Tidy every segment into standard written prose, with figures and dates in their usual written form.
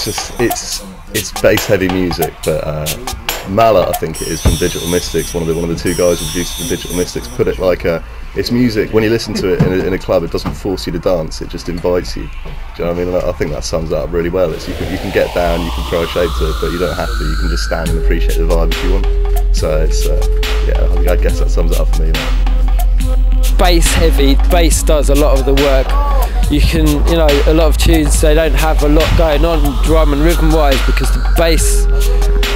it's bass heavy music, but Mallet, I think it is, from Digital Mystics, one of the two guys who produced the Digital Mystics, put it like it's music. When you listen to it in a club, it doesn't force you to dance; it just invites you. Do you know what I mean? And I think that sums that up really well. You can get down, you can throw a shape to it, but you don't have to. You can just stand and appreciate the vibe if you want. So it's I guess that sums it up for me. Bass heavy, bass does a lot of the work. You can, a lot of tunes, they don't have a lot going on drum and rhythm wise, because the bass,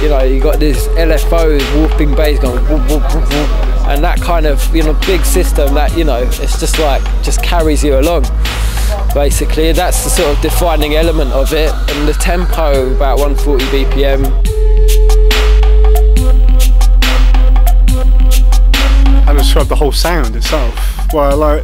you got this LFO whooping bass going whoop, whoop, whoop, whoop, and that kind of big system that it's just carries you along. Basically, that's the sort of defining element of it, and the tempo about 140 BPM. And describe the whole sound itself. Well,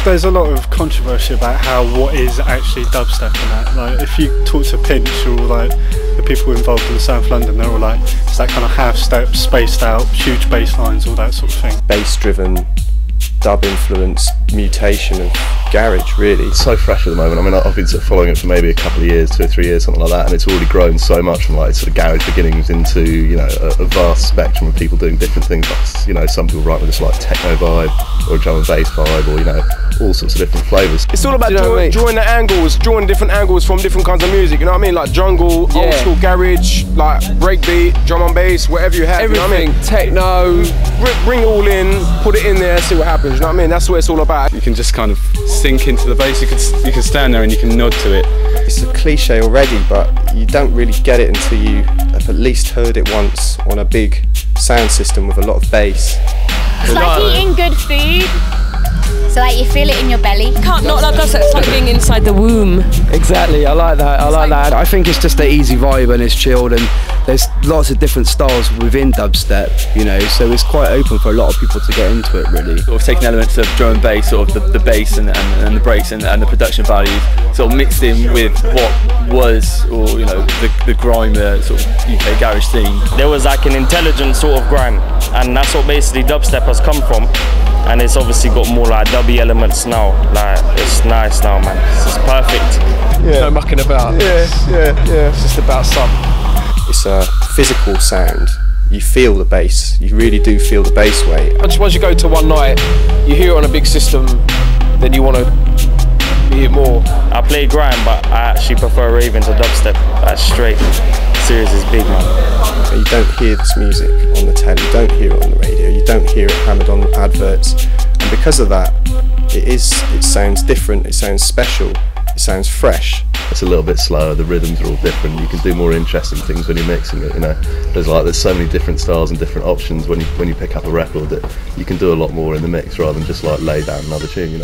there's a lot of controversy about what is actually dubstep and that. Like, if you talk to Pinch or the people involved in the South London, they're all like, it's that kind of half step, spaced out, huge bass lines, all that sort of thing. Bass driven, dub influence, mutation of garage, really. It's so fresh at the moment. I mean, I've been sort of following it for maybe a couple of years, 2 or 3 years, something like that, and it's already grown so much from sort of garage beginnings into a vast spectrum of people doing different things. Like, some people write with this techno vibe or a drum and bass vibe, or all sorts of different flavours. It's all about drawing the angles, drawing different angles from different kinds of music. You know what I mean? Like jungle, old school garage, like breakbeat, drum and bass, whatever you have. Everything, you know what I mean? Techno. Bring it all in, put it in there, see what happens. You know what I mean? That's what it's all about. You can just kind of sink into the bass. You can stand there and you can nod to it. It's a cliche already, but you don't really get it until you have at least heard it once on a big sound system with a lot of bass. It's like eating good food. So you feel it in your belly. Can't not like us. It's like being inside the womb. Exactly, I like that. I like that. I think it's just an easy vibe and it's chilled, and there's lots of different styles within dubstep, so it's quite open for a lot of people to get into it, really. Sort of taking elements of drum and bass, sort of the bass and the breaks and the production values, sort of mixed in with what was, or the grime sort of UK garage scene. There was like an intelligent sort of grime, and that's what basically dubstep has come from. And it's obviously got more like dubby elements now. Like, it's nice now, man. It's perfect. Yeah. No mucking about. Yeah. It's just about some. It's a physical sound. You feel the bass. You really do feel the bass weight. Once you go to one night, you hear it on a big system, then you want to hear more. I play grime, but I actually prefer raving to dubstep. That's straight. Serious is big, man. You don't hear this music on the telly, you don't hear it on the radio, you don't hear it hammered on adverts, and because of that, it sounds different, it sounds special, it sounds fresh. It's a little bit slower, the rhythms are all different, you can do more interesting things when you're mixing it, There's so many different styles and different options when you pick up a record that you can do a lot more in the mix rather than just lay down another tune,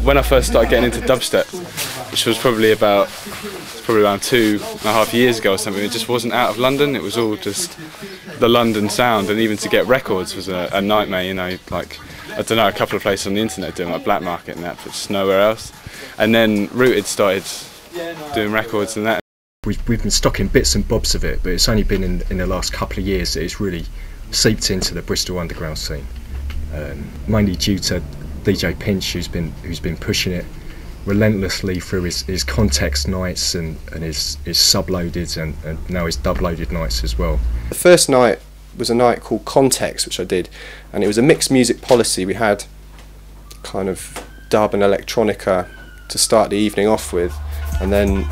when I first started getting into dubstep, which was probably around 2.5 years ago or something, it just wasn't out of London. It was all just the London sound, and even to get records was a nightmare. You know, like I don't know, a couple of places on the internet doing like black market and that, but just nowhere else. And then Rooted started doing records and that. We've been stocking bits and bobs of it, but it's only been in the last couple of years that it's really seeped into the Bristol underground scene. Mainly due to DJ Pinch, who's been pushing it relentlessly through his context nights and his subloaded and now his dub-loaded nights as well. The first night was a night called Context, which I did, and it was a mixed music policy. We had kind of dub and electronica to start the evening off with, and then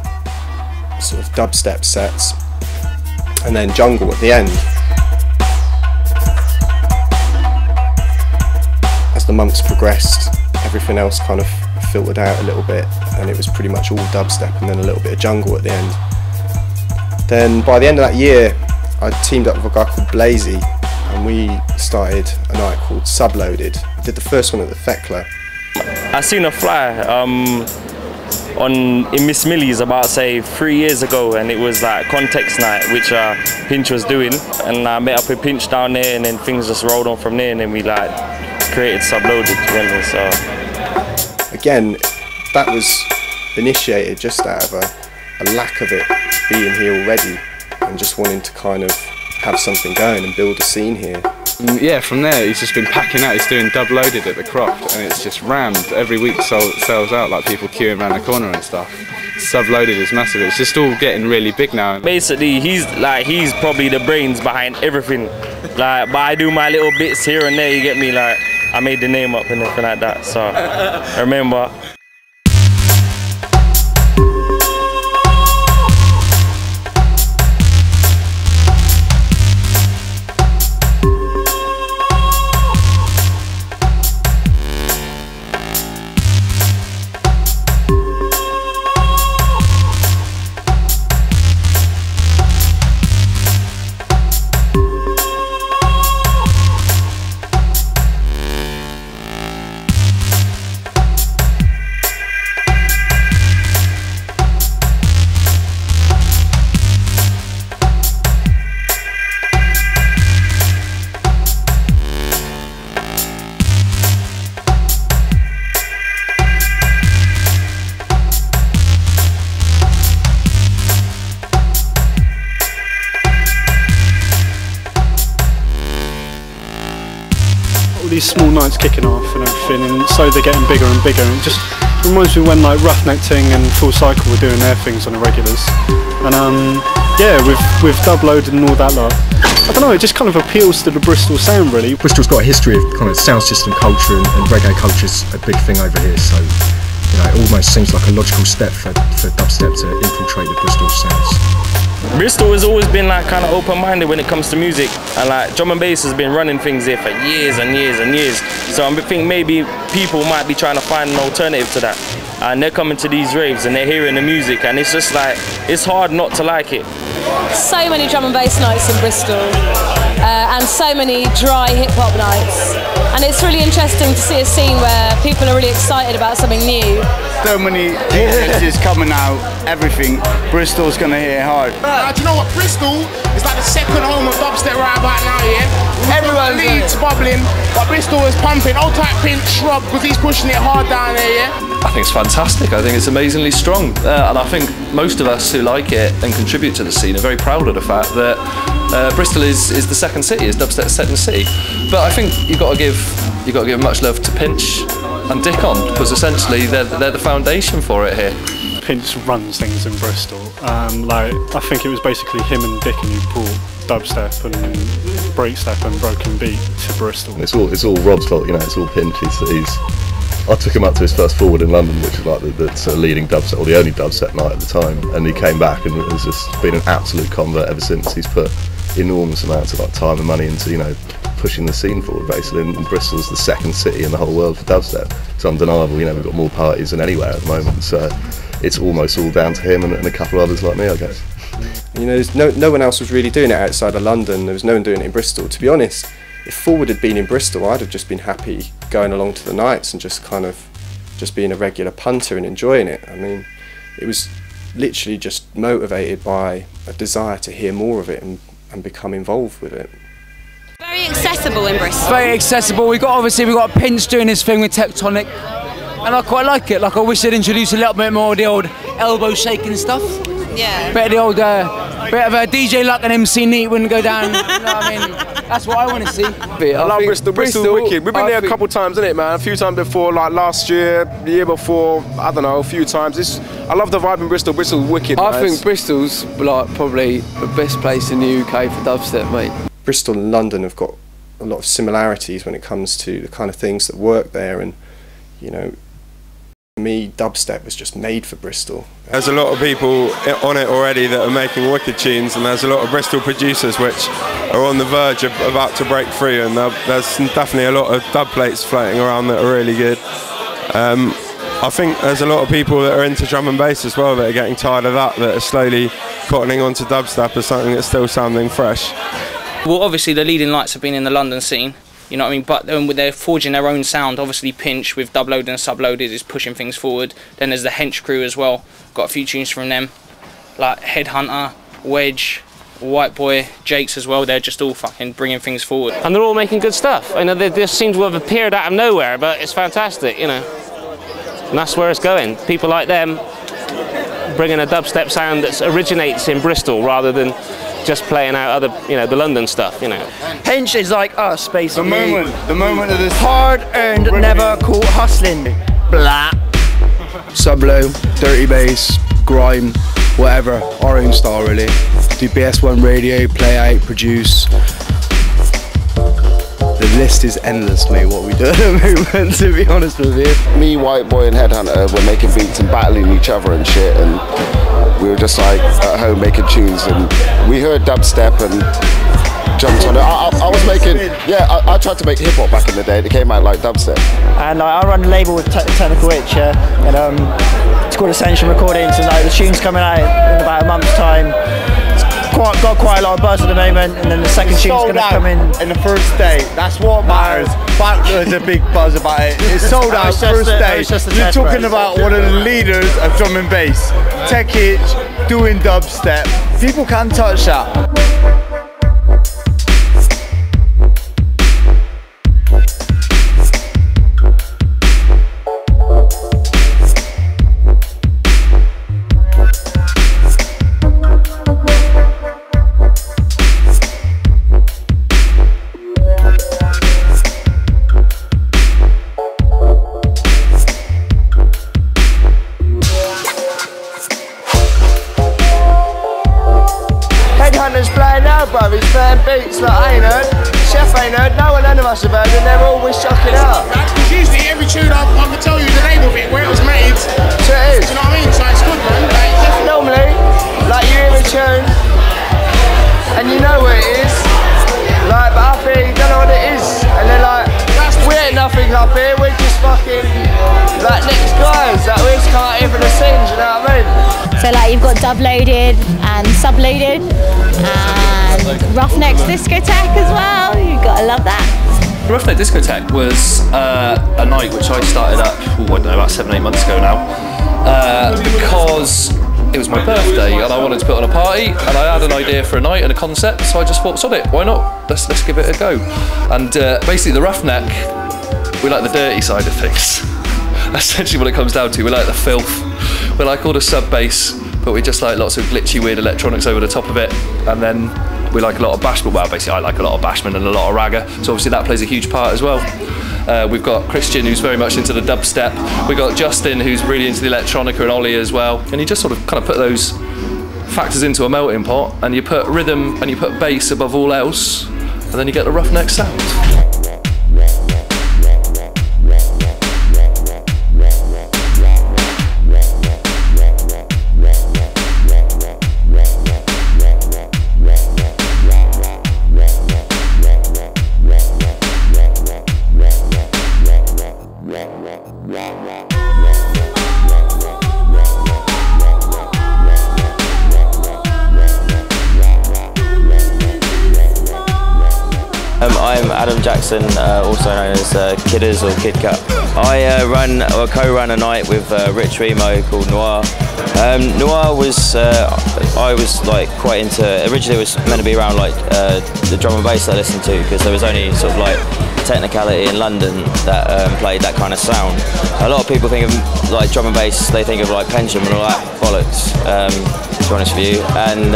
sort of dubstep sets, and then jungle at the end. As the months progressed, everything else kind of filtered out a little bit, and it was pretty much all dubstep and then a little bit of jungle at the end. Then by the end of that year, I teamed up with a guy called Blazey, and we started a night called Subloaded. We did the first one at the Thekla. I seen a fly in Miss Millie's about say 3 years ago, and it was like Context night, which Pinch was doing, and I met up with Pinch down there, and then things just rolled on from there, and then we like created Subloaded together. So again, that was initiated just out of a lack of it being here already, and just wanting to kind of have something going and build a scene here. Yeah, from there he's just been packing out. He's doing dub loaded at the Croft, and it's just rammed every week. Sells out, like people queuing around the corner and stuff. Sub loaded is massive. It's just all getting really big now. Basically, he's probably the brains behind everything. Like, but I do my little bits here and there. You get me? Like, I made the name up and everything like that. So remember. These small nights kicking off and everything, and so they're getting bigger and bigger, and it just reminds me when like Roughneck Ting and Full Cycle were doing their things on the regulars, and yeah, with dub loaded and all that lot, I don't know, it just kind of appeals to the Bristol sound really. Bristol's got a history of kind of sound system culture, and reggae culture's a big thing over here, so you know, it almost seems like a logical step for dubstep to infiltrate the Bristol sounds. Bristol has always been like kind of open-minded when it comes to music, and like drum and bass has been running things here for years and years and years. So I think maybe people might be trying to find an alternative to that, and they're coming to these raves and they're hearing the music, and it's just like, it's hard not to like it. So many drum and bass nights in Bristol, and so many dry hip-hop nights, and it's really interesting to see a scene where people are really excited about something new. So many DJs coming out, everything. Bristol's gonna hit hard. Do you know what? Bristol is like the second home of dubstep right about now, yeah? Everyone Leeds bubbling, but Bristol is pumping. Old type Pinch Shrub, because he's pushing it hard down there, yeah? I think it's fantastic. I think it's amazingly strong, and I think most of us who like it and contribute to the scene are very proud of the fact that Bristol is the second city, is dubstep's second city. But I think you've got to give much love to Pinch and Dick on, because essentially they're the foundation for it here. Pinch runs things in Bristol. Like, I think it was basically him and Dick who brought dubstep and breakstep and broken beat to Bristol. It's all Rob's fault, you know. It's all Pinch. I took him up to his first forward in London, which was like the sort of leading dubstep, or the only dubstep night at the time, and he came back and has just been an absolute convert ever since. He's put enormous amounts of like time and money into, you know, pushing the scene forward basically, and Bristol's the second city in the whole world for dubstep. It's undeniable, you know, we've got more parties than anywhere at the moment, so it's almost all down to him and a couple of others like me, I guess. You know, no one else was really doing it outside of London. There was no one doing it in Bristol. To be honest, if Forward had been in Bristol, I'd have just been happy going along to the nights and just kind of just being a regular punter and enjoying it. I mean, it was literally just motivated by a desire to hear more of it and become involved with it. Very accessible in Bristol. Very accessible. We've got Hench doing his thing with Tectonic, and I quite like it. Like, I wish they'd introduce a little bit more of the old elbow shaking stuff. Yeah. Bit of the old, bit of a DJ Luck and MC Neat wouldn't go down. You know what I mean? That's what I want to see. I love Bristol. Bristol's wicked. We've been there a couple times, innit, man? A few times before, like last year, the year before. I don't know, a few times. I love the vibe in Bristol. Bristol's wicked. I think Bristol's like probably the best place in the UK for dubstep, mate. Bristol and London have got a lot of similarities when it comes to the kind of things that work there, and you know, for me, dubstep was just made for Bristol. There's a lot of people on it already that are making wicked tunes, and there's a lot of Bristol producers which are on the verge of about to break free, and there's definitely a lot of dub plates floating around that are really good. I think there's a lot of people that are into drum and bass as well that are getting tired of that are slowly cottoning onto dubstep as something that's still sounding fresh. Well, obviously the leading lights have been in the London scene, you know what I mean, but they're forging their own sound. Obviously Pinch with Dubloaded and Subloaded is pushing things forward. Then there's the Hench crew as well, got a few tunes from them, like Headhunter, Wedge, White Boy, Jakes as well. They're just all fucking bringing things forward. And they're all making good stuff. I know they just seem to have appeared out of nowhere, but it's fantastic, you know. And that's where it's going. People like them bringing a dubstep sound that originates in Bristol rather than just playing out other, you know, the London stuff, you know. Hench is like us, basically. The moment of this. Hard-earned, never caught hustling. Blah. Sublow, dirty bass, grime, whatever, our own style really. Do BS1 radio, play out, produce. The list is endless, mate, what we do at the moment, to be honest with you. Me, White Boy and Headhunter were making beats and battling each other and shit, and we were just like at home making tunes, and we heard dubstep and jumped on it. I was making, I tried to make hip hop back in the day. It came out like dubstep. And I run a label with Technical Itch, and it's called Ascension Recordings, and the tune's coming out in about a month's time. Got quite a lot of buzz at the moment, and then the second tune's going to come in the first day. That's what matters. But there's a big buzz about it. It's sold out first day. You're talking about one of the leaders of drum and bass, Tech Itch, doing dubstep. People can't touch that. He's playing beats that I ain't heard, Chef ain't heard, none of us have heard, and they're always shocking out. Because usually every tune I can tell you the name of it, where it was made. So it is. Do you know what I mean? So it's good, man. Like, normally, like you hear a tune, and you know what it is, like, but up here you don't know what it is, and they're like, we ain't nothing up here, we're just fucking, like, next guys, like, we just come out here for the scenes, you know what I mean? So like you've got Dubloaded and Subloaded and Roughneck's Discotheque as well. You've got to love that. Roughneck Discotheque was a night which I started up, I don't know, about 7-8 months ago now, because it was my birthday and I wanted to put on a party, and I had an idea for a night and a concept, so I just thought, sod it, why not? Let's give it a go. And basically the Roughneck, we like the dirty side of things. Essentially what it comes down to, we like the filth. We like all the sub bass, but we just like lots of glitchy weird electronics over the top of it, and then we like a lot of bashment. Well, basically I like a lot of bashment and a lot of ragga, so obviously that plays a huge part as well. We've got Christian, who's very much into the dubstep. We've got Justin, who's really into the electronica, and Ollie as well. And you just sort of kind of put those factors into a melting pot, and you put rhythm and you put bass above all else, and then you get the Roughneck sound. I'm Adam Jackson, also known as Kidders or Kidkut. I co-run a night with Rich Remo called Noir. Noir was, I was like quite into, originally it was meant to be around like the drum and bass that I listened to, because there was only sort of like technicality in London that played that kind of sound. A lot of people think of like drum and bass, they think of like Pendulum and all that bollocks, to be honest with you, and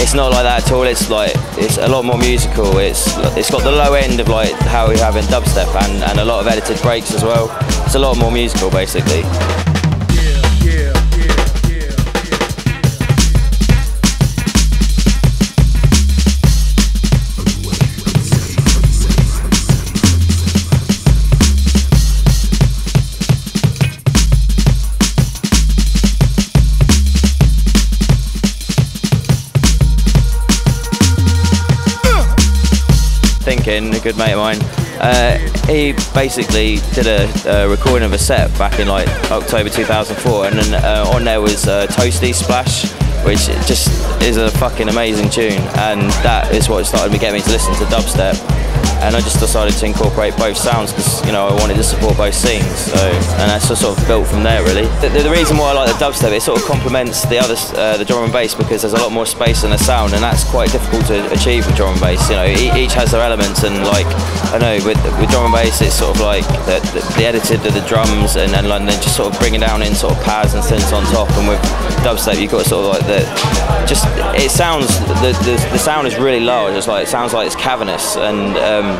it's not like that at all. It's like, it's a lot more musical. It's got the low end of like how we have in dubstep, and a lot of edited breaks as well. It's a lot more musical basically. Thinking, a good mate of mine, he basically did a recording of a set back in like October 2004, and then on there was Toasty Splash, which just is a fucking amazing tune, and that is what started me getting me to listen to dubstep. And I just decided to incorporate both sounds because, you know, I wanted to support both scenes. So, and that's just sort of built from there, really. The reason why I like the dubstep, it sort of complements the other, the drum and bass, because there's a lot more space in the sound, and that's quite difficult to achieve with drum and bass. You know, each has their elements, and like, I know with drum and bass, it's sort of like the edited of the drums, and then just sort of bringing down in sort of pads and synths on top. And with dubstep, you've got sort of like it sounds, the sound is really large. It's like, it sounds like it's cavernous, and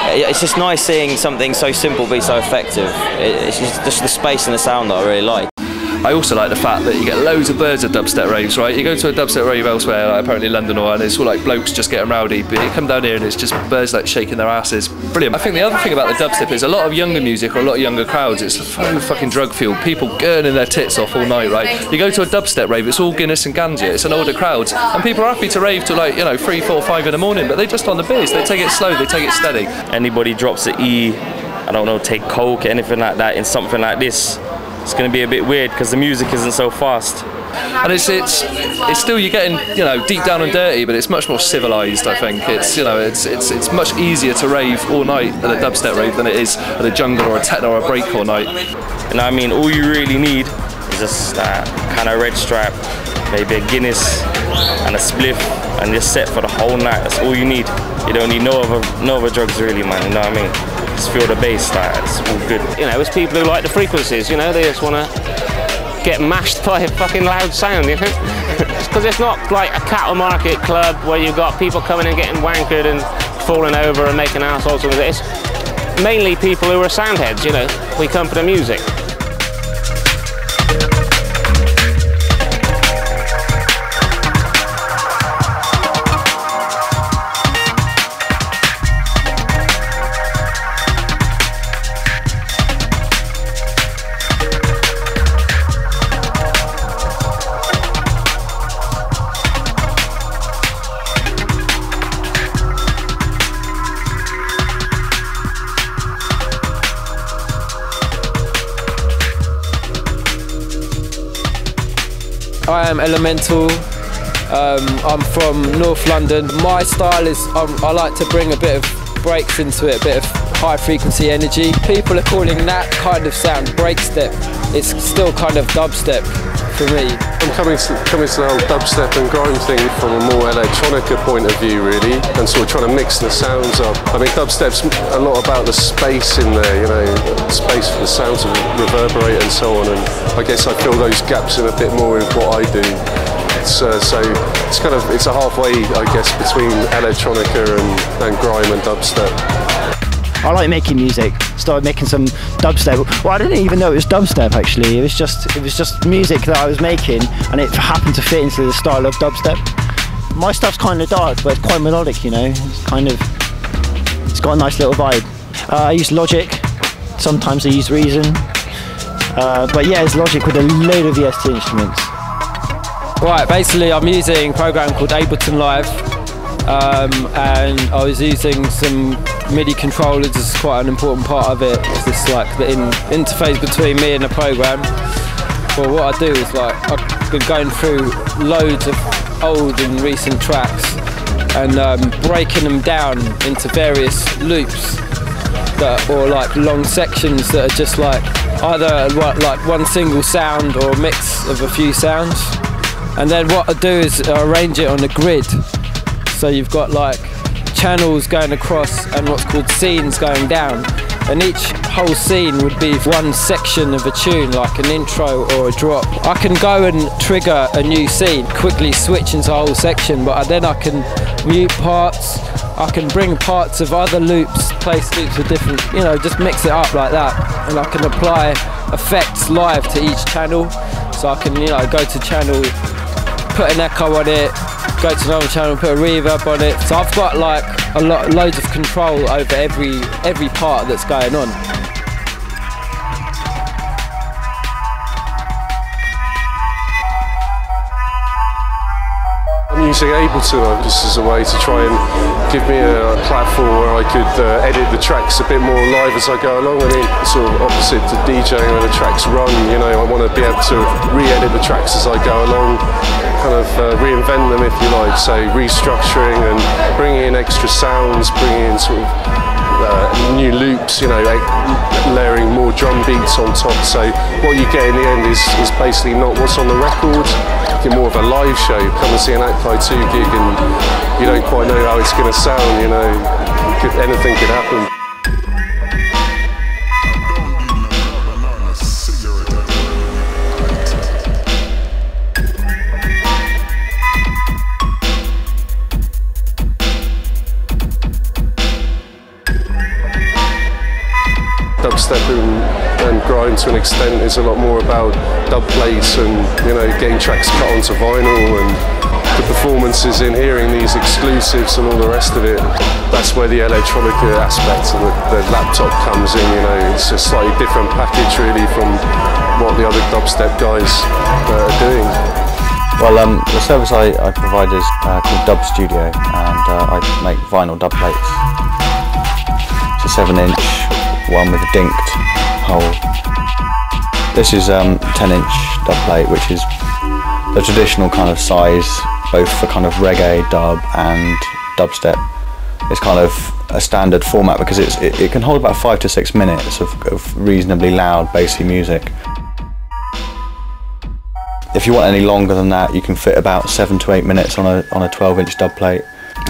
it's just nice seeing something so simple be so effective. It's just the space and the sound that I really like. I also like the fact that you get loads of birds at dubstep raves, right? You go to a dubstep rave elsewhere, like apparently London, and it's all like blokes just getting rowdy, but you come down here and it's just birds like shaking their asses. Brilliant. I think the other thing about the dubstep is a lot of younger music or a lot of younger crowds, it's so fucking drug fueled. People gurning their tits off all night, right? You go to a dubstep rave, it's all Guinness and ganja, it's an older crowd, and people are happy to rave to like, you know, 3, 4, 5 in the morning, but they just on the biz, they take it slow, they take it steady. Anybody drops an E, I don't know, take coke, anything like that in something like this, it's going to be a bit weird because the music isn't so fast. And it's still, you're getting, you know, deep down and dirty, but it's much more civilized. I think it's, you know, it's much easier to rave all night at a dubstep rave than it is at a jungle or a techno or a breakcore night. And I mean, all you really need is just that kind of red stripe, maybe a Guinness and a spliff, and you're set for the whole night. That's all you need. You don't need no other drugs really, man. You know what I mean? Just feel the bass, like, it's all good. You know, it's people who like the frequencies, you know, they just want to get mashed by a fucking loud sound, you know? Because it's not like a cattle market club where you've got people coming and getting wankered and falling over and making assholes. It's mainly people who are soundheads, you know. We come for the music. I am Elemental. I'm from North London. My style is, I like to bring a bit of breaks into it, a bit of high frequency energy. People are calling that kind of sound breakstep. It's still kind of dubstep for me. I'm coming to the whole dubstep and grime thing from a more electronica point of view, really, and sort of trying to mix the sounds up. I mean, dubstep's a lot about the space in there, you know, space for the sound to reverberate and so on, and I guess I fill those gaps in a bit more with what I do. So it's kind of, it's a halfway, I guess, between electronica and grime and dubstep. I like making music. Started making some dubstep. Well, I didn't even know it was dubstep actually. It was just music that I was making, and it happened to fit into the style of dubstep. My stuff's kind of dark, but it's quite melodic, you know. It's got a nice little vibe. I use Logic. Sometimes I use Reason. But yeah, it's Logic with a load of VST instruments. Right, basically I'm using a program called Ableton Live, and I was using some MIDI controllers as quite an important part of it. It's just like the interface between me and the program. Well, what I do is like, I've been going through loads of old and recent tracks and breaking them down into various loops. or like long sections that are just like either like one single sound or a mix of a few sounds. And then what I do is arrange it on a grid. So you've got like channels going across and what's called scenes going down. And each whole scene would be one section of a tune, like an intro or a drop. I can go and trigger a new scene, quickly switch into a whole section, but then I can mute parts, I can bring parts of other loops, place loops with different, you know, just mix it up like that. And I can apply effects live to each channel. So I can, you know, go to channel, put an echo on it, go to another channel, put a reverb on it. So I've got like loads of control over every part that's going on. I'm using Ableton just as a way to try and give me a platform where I could edit the tracks a bit more live as I go along. I mean, sort of opposite to DJing when the tracks run, you know, I want to be able to re-edit the tracks as I go along, kind of reinvent them if you like, so restructuring and bringing in extra sounds, bringing in sort of new loops, you know, layering more drum beats on top. So what you get in the end is basically not what's on the record. You get more of a live show. Come and see an Act 2 gig and you don't quite know how it's going to sound, you know, anything could happen. Dubstep and grime to an extent is a lot more about dub plates and, you know, getting tracks cut onto vinyl and the performances in hearing these exclusives and all the rest of it. That's where the electronica aspect and the laptop comes in, you know. It's a slightly different package really from what the other dubstep guys are doing. Well, the service I provide is called Dub Studio, and I make vinyl dub plates. It's a 7-inch one with a dinked hole. This is 10-inch dub plate, which is the traditional kind of size, both for kind of reggae, dub and dubstep. It's kind of a standard format because it can hold about 5 to 6 minutes of reasonably loud, bassy music. If you want any longer than that, you can fit about 7 to 8 minutes on a 12-inch dub plate.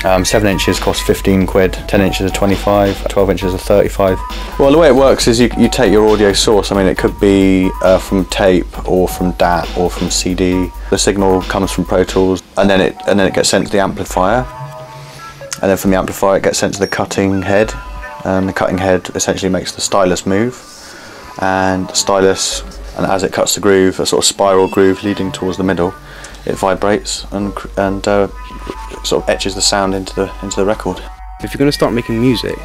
7 inches cost 15 quid, 10 inches are 25, 12 inches are 35. Well, the way it works is you take your audio source. I mean, it could be from tape or from DAT or from CD. The signal comes from Pro Tools, and then it gets sent to the amplifier, and then from the amplifier it gets sent to the cutting head, and the cutting head essentially makes the stylus move, and the stylus, and as it cuts the groove, a sort of spiral groove leading towards the middle, it vibrates and sort of etches the sound into the record. If you're going to start making music,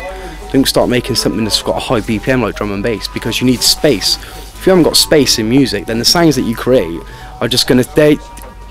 don't start making something that's got a high BPM like drum and bass, because you need space. If you haven't got space in music, then the sounds that you create are just going to,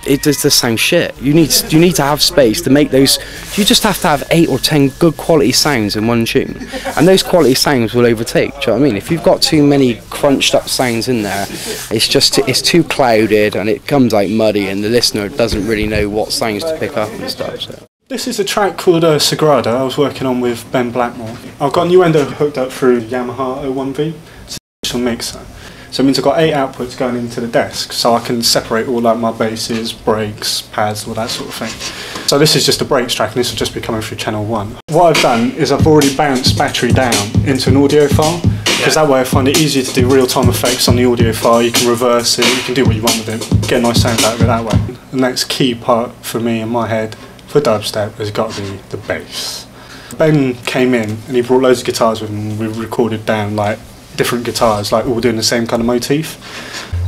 it just sound shit. You need to have space to make those. You just have to have 8 or 10 good quality sounds in one tune, and those quality sounds will overtake. Do you know what I mean? If you've got too many crunched up sounds in there, it's too clouded and it comes out muddy, and the listener doesn't really know what sounds to pick up and stuff. So. This is a track called Sagrada I was working on with Ben Blackmore. I've got Nuendo hooked up through Yamaha 01V. It's a digital mixer. So it means I've got 8 outputs going into the desk, so I can separate all like my basses, breaks, pads, all that sort of thing. So this is just a breaks track, and this will just be coming through channel 1. What I've done is I've already bounced battery down into an audio file, because that way I find it easier to do real-time effects on the audio file. You can reverse it, you can do what you want with it, get a nice sound out of it that way. The next key part for me in my head for dubstep has got to be the bass. Ben came in and he brought loads of guitars with him, and we recorded down like different guitars, like all doing the same kind of motif,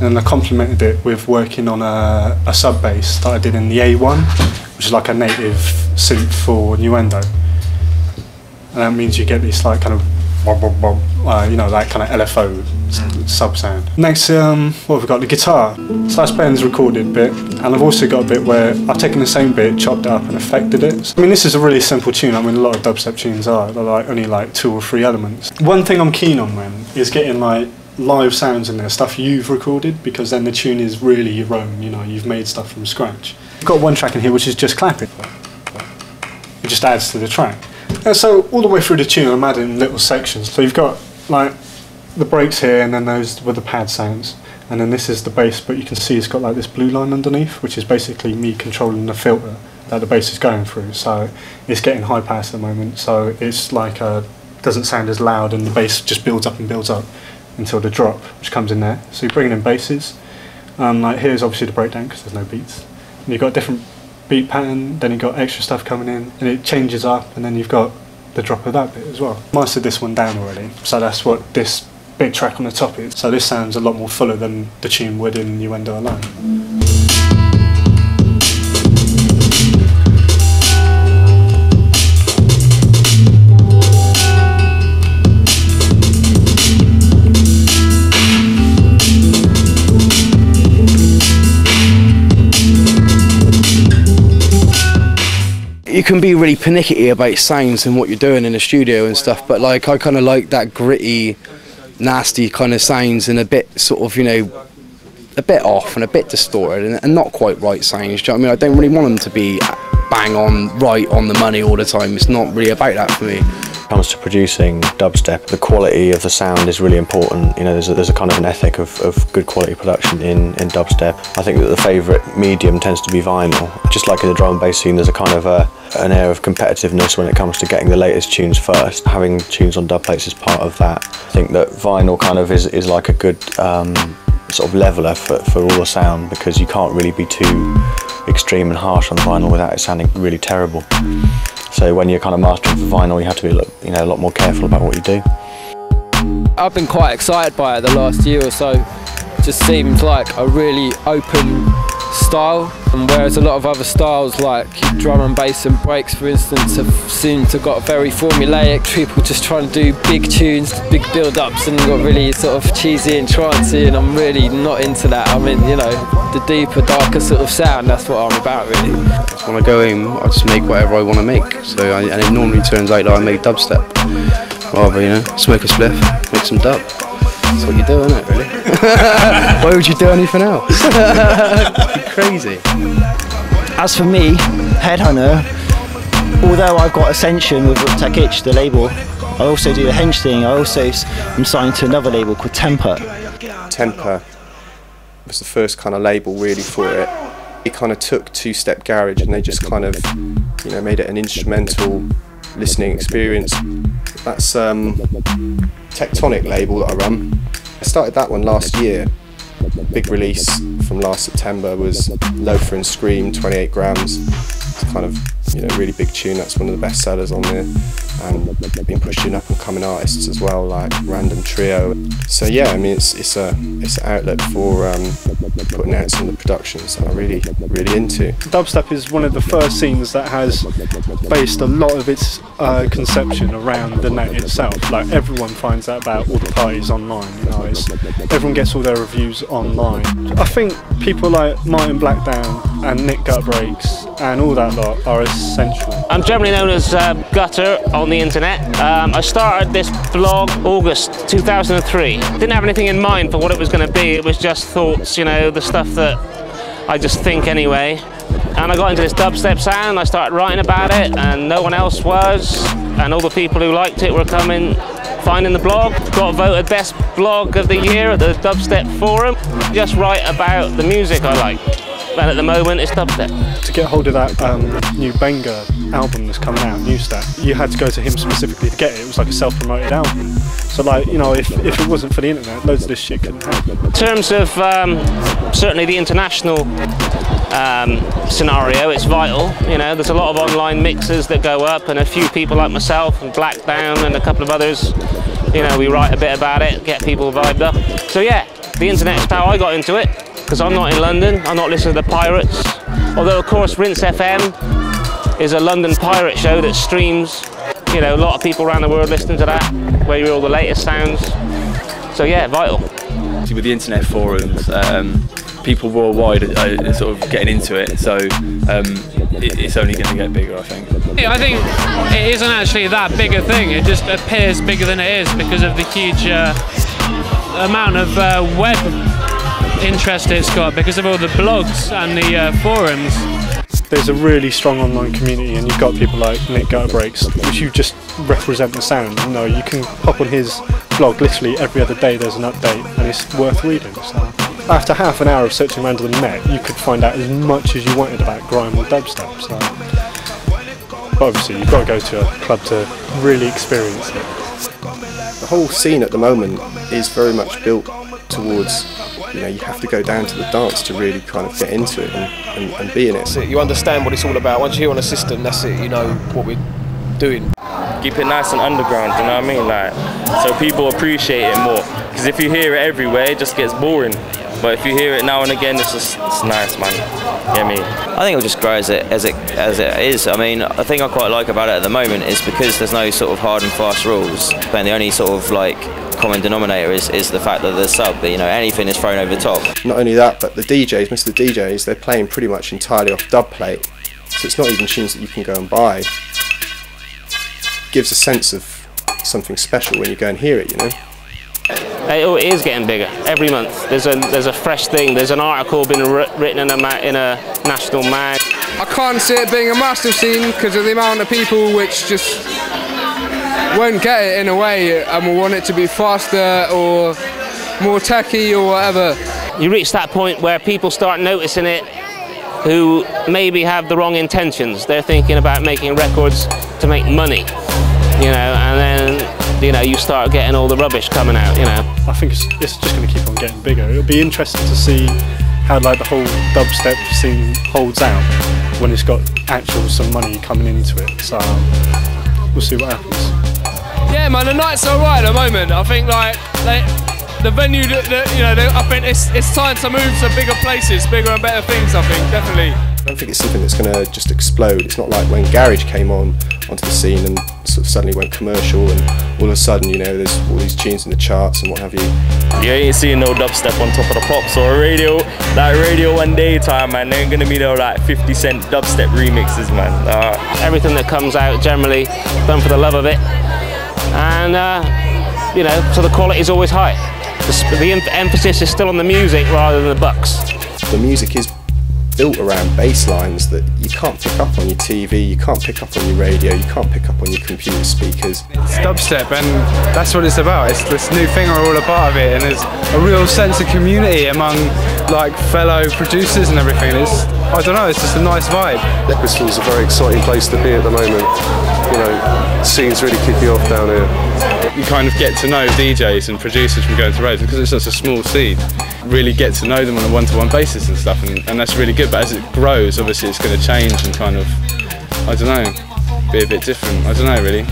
and then I complemented it with working on a sub bass that I did in the A1, which is like a native synth for Nuendo, and that means you get this like kind of you know, that kind of LFO sub sound. Next, what have we got? The guitar. So that's Ben's recorded bit, and I've also got a bit where I've taken the same bit, chopped it up and affected it. So, I mean, this is a really simple tune. I mean, a lot of dubstep tunes are, they're like only like 2 or 3 elements. One thing I'm keen on, man, is getting like live sounds in there, stuff you've recorded, because then the tune is really your own, you know, you've made stuff from scratch. I've got one track in here which is just clapping. It just adds to the track. So all the way through the tune, I'm adding little sections. So you've got like the breaks here, and then those with the pad sounds, and then this is the bass. But you can see it's got like this blue line underneath, which is basically me controlling the filter that the bass is going through. So it's getting high pass at the moment, so it's like doesn't sound as loud, and the bass just builds up and builds up until the drop, which comes in there. So you're bringing in basses. Like here's obviously the breakdown because there's no beats. And you've got a different beat pattern, then you've got extra stuff coming in, and it changes up, and then you've got the drop of that bit as well. Mastered this one down already, so that's what this big track on the top is. So this sounds a lot more fuller than the tune would in Innuendo alone. You can be really pernickety about sounds and what you're doing in the studio and stuff, but like I kind of like that gritty, nasty kind of sounds, and a bit sort of, you know, a bit off and a bit distorted and not quite right sounds. Do you know what I mean? I don't really want them to be bang on, right on the money all the time. It's not really about that for me. When it comes to producing dubstep, the quality of the sound is really important. You know, there's a kind of an ethic of good quality production in dubstep. I think that the favourite medium tends to be vinyl. Just like in the drum and bass scene, there's a kind of an air of competitiveness when it comes to getting the latest tunes first. Having tunes on dub plates is part of that. I think that vinyl kind of is like a good sort of leveller for all the sound, because you can't really be too extreme and harsh on vinyl without it sounding really terrible. So when you're kind of mastering for vinyl, you have to be a lot more careful about what you do. I've been quite excited by it the last year or so. It just seems like a really open style, and whereas a lot of other styles like drum and bass and breaks, for instance, have seemed to got very formulaic. People just trying to do big tunes, big build-ups, and got really sort of cheesy and trancey, and I'm really not into that. I mean, you know, the deeper, darker sort of sound, that's what I'm about really. When I go home, I just make whatever I want to make. So and it normally turns out that I make dubstep. Rather, you know, smoke a spliff, make some dub. That's what you do, isn't it, really? Why would you do anything else? Crazy. As for me, Headhunter, although I've got Ascension with Kidkut, the label, I also do the Hench thing. I also am signed to another label called Temper. Temper was the first kind of label really for it. It kind of took two-step garage and they just kind of, you know, made it an instrumental listening experience. That's Tectonic label that I run. I started that one last year. Big release from last September was Loafer and Skream, 28 grams. It's kind of, you know, really big tune. That's one of the best sellers on there. And they've been pushing up and coming artists as well, like Random Trio. So yeah, I mean, it's an outlet for putting out some of the productions that I'm really into. Dubstep is one of the first scenes that has based a lot of its conception around the net itself. Like everyone finds out about all the parties online. You know, everyone gets all their reviews online. I think people like Martin Blackdown and Nick Gutterbreaks and all that lot are essential. I'm generally known as Gutter on the internet. I started this blog August 2003. Didn't have anything in mind for what it was going to be. It was just thoughts, you know, the stuff that I just think anyway. And I got into this dubstep sound, I started writing about it, and no one else was. And all the people who liked it were finding the blog. Got voted best blog of the year at the Dubstep Forum. Just write about the music I like. And at the moment it's dubstep. To get hold of that new Benga album that's coming out, New Stat, you had to go to him specifically to get it. It was like a self-promoted album. So like, you know, if it wasn't for the internet, loads of this shit couldn't happen. In terms of certainly the international scenario, it's vital. You know, there's a lot of online mixes that go up, and a few people like myself and Blackdown and a couple of others, you know, we write a bit about it, get people vibed up. So yeah, the internet's how I got into it, because I'm not in London, I'm not listening to the Pirates. Although of course Rinse FM is a London pirate show that streams, you know, a lot of people around the world listening to that, where you hear all the latest sounds. So yeah, vital. With the internet forums, people worldwide are sort of getting into it, so it's only going to get bigger, I think. I think it isn't actually that big a thing, it just appears bigger than it is because of the huge amount of web interest it's got, because of all the blogs and the forums. there's a really strong online community, and you've got people like Nick Gutterbreaks, which you just represent the sound. You know, you can hop on his blog literally every other day. There's an update, and it's worth reading. So after half an hour of searching around on the net, you could find out as much as you wanted about grime or dubstep. So, but obviously, you've got to go to a club to really experience it. The whole scene at the moment is very much built towards, you know, you have to go down to the dance to really kind of get into it and be in it. So you understand what it's all about. Once you're on a system, that's it, you know what we're doing. Keep it nice and underground, you know what I mean? Like, so people appreciate it more. Because if you hear it everywhere, it just gets boring. But if you hear it now and again, it's nice, man. You know what I mean? I think it'll just grow as it is. I mean, the thing I quite like about it at the moment is because there's no sort of hard and fast rules, and the only sort of like common denominator is the fact that there's sub, you know, anything is thrown over the top. Not only that, but the DJs, most of the DJs, they're playing pretty much entirely off dub plate, so it's not even tunes that you can go and buy. Gives a sense of something special when you go and hear it, you know. It is getting bigger every month. There's a fresh thing. There's an article been written in a national mag. I can't see it being a massive scene because of the amount of people which just won't get it in a way and will want it to be faster or more techy or whatever. You reach that point where people start noticing it who maybe have the wrong intentions. They're thinking about making records to make money, you know, and then, you know, you start getting all the rubbish coming out, you know. I think it's just going to keep on getting bigger. It'll be interesting to see how like the whole dubstep scene holds out when it's got some money coming into it. So we'll see what happens. Yeah, man, the night's alright at the moment. I think like the venue, you know, I think it's time to move to bigger places, bigger and better things. I think definitely. I don't think it's something that's going to just explode. It's not like when garage came onto the scene and sort of suddenly went commercial, and all of a sudden, you know, there's all these tunes in the charts and what have you. You ain't seeing no dubstep on top of the pops or radio, like Radio 1 Daytime, man. There ain't gonna be no like 50 cent dubstep remixes, man. Everything that comes out generally done for the love of it, and you know, so the quality is always high. The emphasis is still on the music rather than the bucks. The music is built around bass lines that you can't pick up on your TV, you can't pick up on your radio, you can't pick up on your computer speakers. It's dubstep, and that's what it's about. It's this new thing, we're all a part of it, and there's a real sense of community among like fellow producers and everything. It's, I don't know, it's just a nice vibe. Bristol's a very exciting place to be at the moment. You know, the scene's really kicking off down here. You kind of get to know DJs and producers from going to raves because it's such a small scene. Really get to know them on a one-to-one basis and stuff, and that's really good. But as it grows, obviously it's going to change and kind of, I don't know, be a bit different. I don't know really.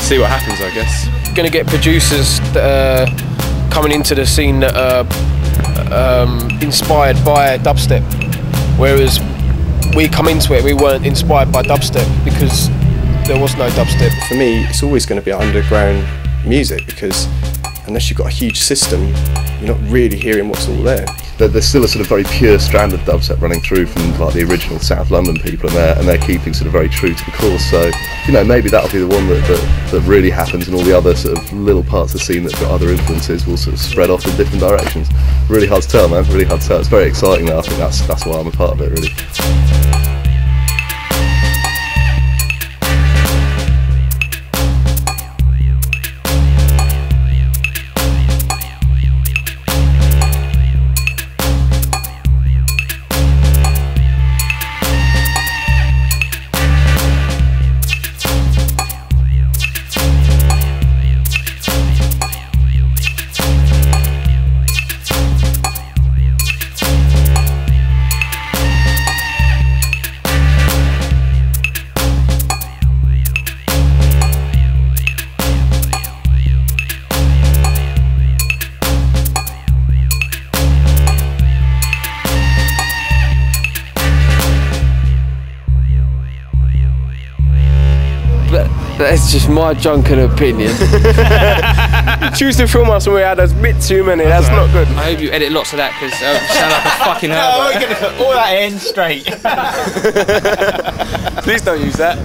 See what happens, I guess. Going to get producers that are coming into the scene that are inspired by dubstep, whereas we come into it, we weren't inspired by dubstep because there was no dubstep. For me, it's always going to be underground music because unless you've got a huge system, you're not really hearing what's all there. There's still a sort of very pure strand of dubstep running through from like the original South London people, and they're keeping sort of very true to the course. So, you know, maybe that'll be the one that really happens, and all the other sort of little parts of the scene that've got other influences will sort of spread off in different directions. Really hard to tell, man. Really hard to tell. It's very exciting though. I think that's why I'm a part of it, really. That's just my drunken opinion. Choose to film us when we had a bit too many, that's not good. I hope you edit lots of that because I sound like a fucking Oh, we're going to put all that in straight. Please don't use that.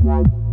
Right.